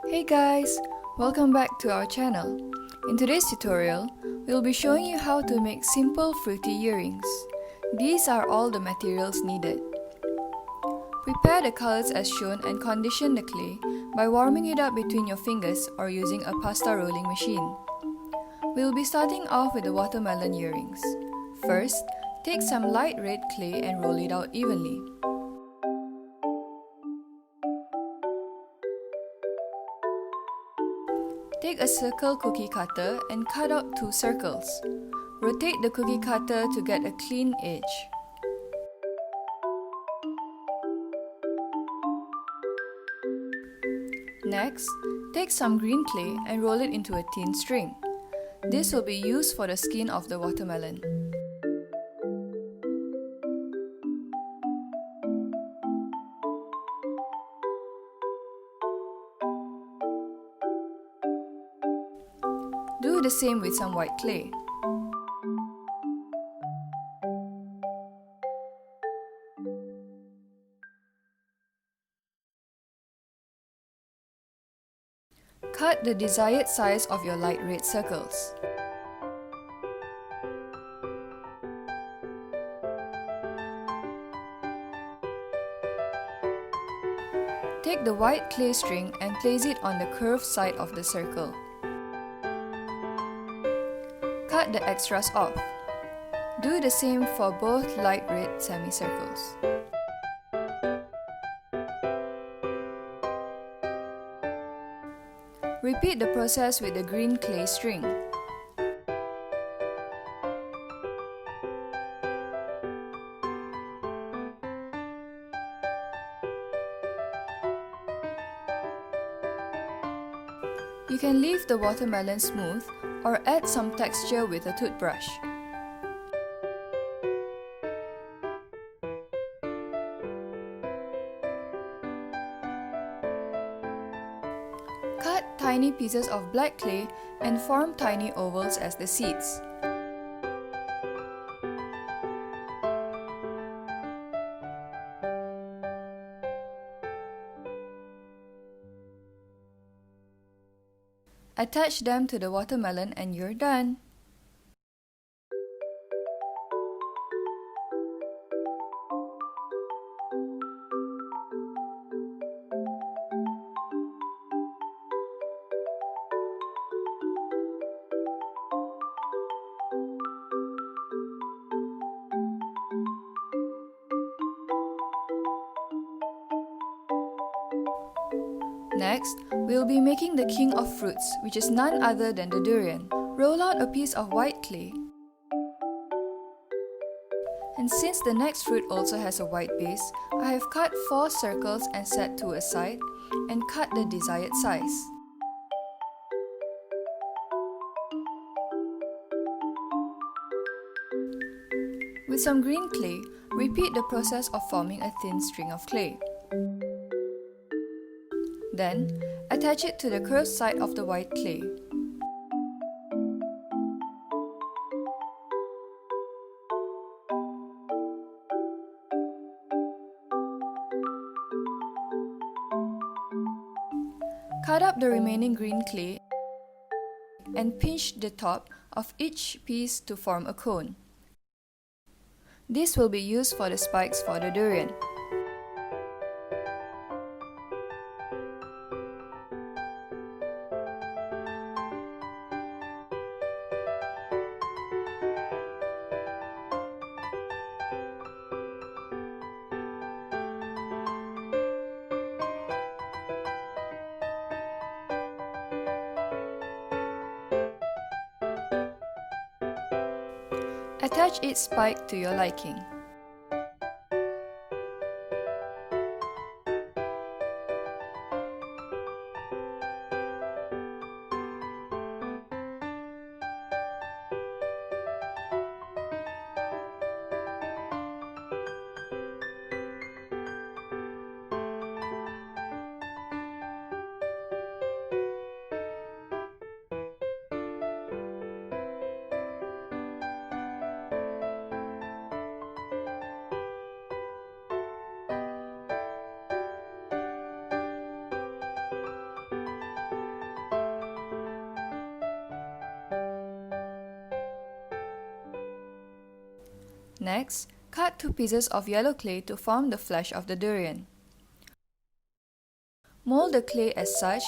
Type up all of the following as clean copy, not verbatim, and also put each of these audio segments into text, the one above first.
Hey guys! Welcome back to our channel. In today's tutorial, we'll be showing you how to make simple fruity earrings. These are all the materials needed. Prepare the colors as shown and condition the clay by warming it up between your fingers or using a pasta rolling machine. We'll be starting off with the watermelon earrings. First, take some light red clay and roll it out evenly. Take a circle cookie cutter and cut out 2 circles. Rotate the cookie cutter to get a clean edge. Next, take some green clay and roll it into a thin string. This will be used for the skin of the watermelon. Do the same with some white clay. Cut the desired size of your light red circles. Take the white clay string and place it on the curved side of the circle. Cut the extras off. Do the same for both light red semicircles. Repeat the process with the green clay string. You can leave the watermelon smooth or add some texture with a toothbrush. Cut tiny pieces of black clay and form tiny ovals as the seeds. Attach them to the watermelon and you're done! Next, we'll be making the king of fruits, which is none other than the durian. Roll out a piece of white clay. And since the next fruit also has a white base, I have cut 4 circles and set 2 aside and cut the desired size. With some green clay, repeat the process of forming a thin string of clay. Then, attach it to the curved side of the white clay. Cut up the remaining green clay and pinch the top of each piece to form a cone. This will be used for the spikes for the durian. Attach each spike to your liking. Next, cut 2 pieces of yellow clay to form the flesh of the durian. Mold the clay as such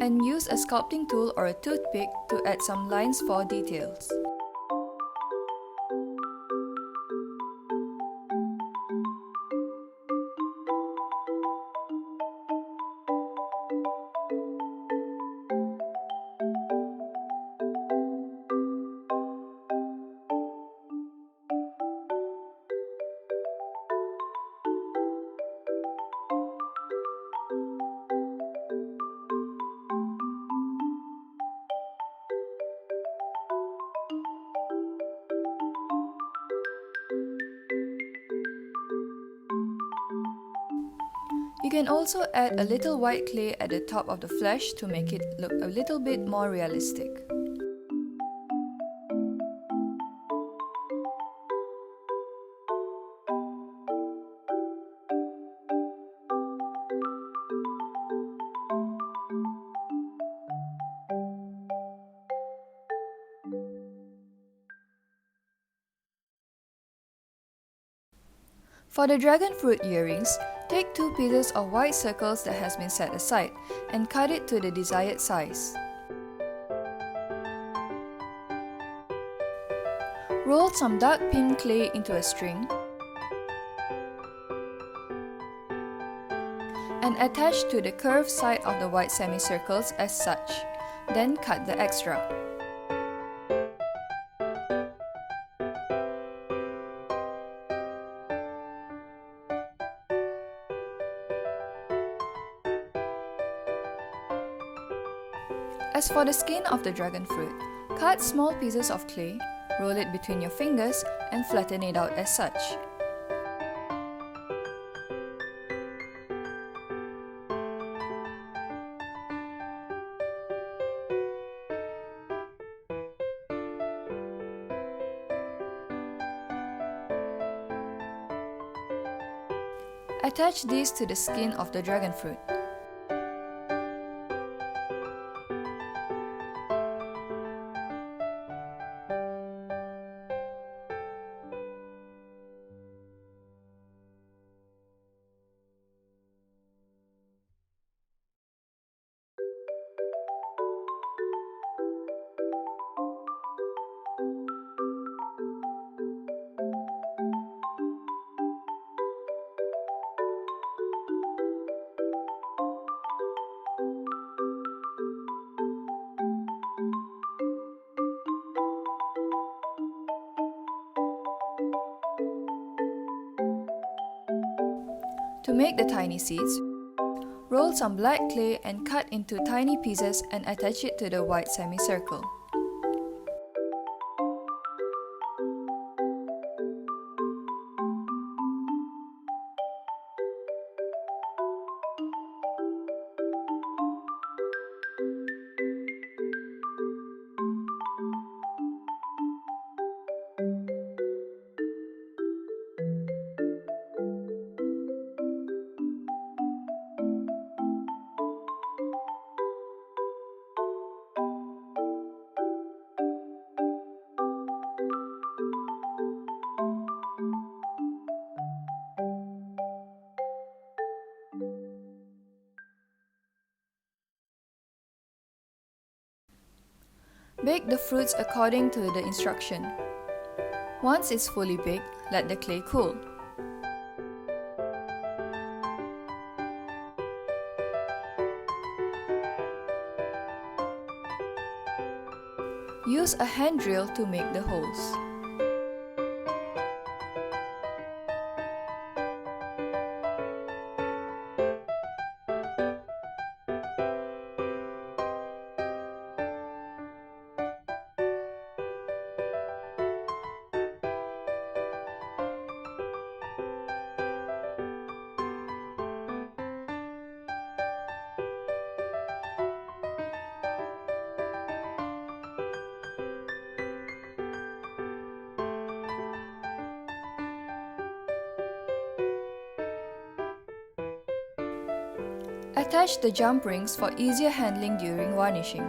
and use a sculpting tool or a toothpick to add some lines for details. You can also add a little white clay at the top of the flesh to make it look a little bit more realistic. For the dragon fruit earrings, take 2 pieces of white circles that has been set aside and cut it to the desired size. Roll some dark pink clay into a string and attach to the curved side of the white semicircles as such. Then cut the extra. As for the skin of the dragon fruit, cut small pieces of clay, roll it between your fingers and flatten it out as such. Attach these to the skin of the dragon fruit. To make the tiny seeds, roll some black clay and cut into tiny pieces and attach it to the white semicircle. Bake the fruits according to the instruction. Once it's fully baked, let the clay cool. Use a hand drill to make the holes. Attach the jump rings for easier handling during varnishing.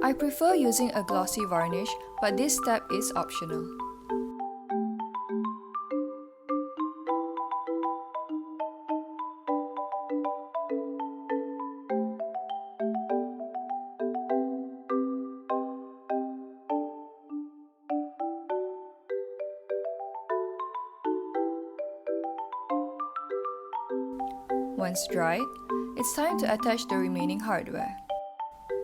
I prefer using a glossy varnish, but this step is optional. Once dried, it's time to attach the remaining hardware.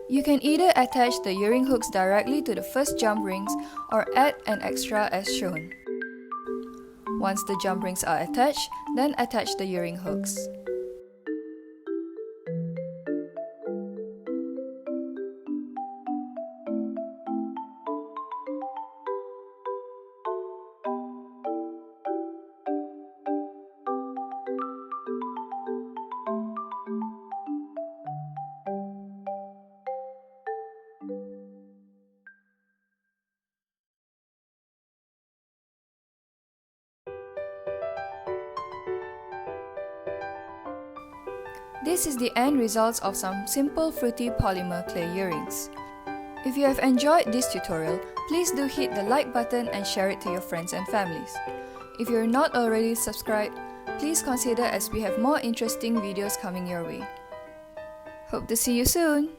You can either attach the earring hooks directly to the first jump rings or add an extra as shown. Once the jump rings are attached, then attach the earring hooks. This is the end results of some simple fruity polymer clay earrings. If you have enjoyed this tutorial, please do hit the like button and share it to your friends and families. If you're not already subscribed, please consider as we have more interesting videos coming your way. Hope to see you soon!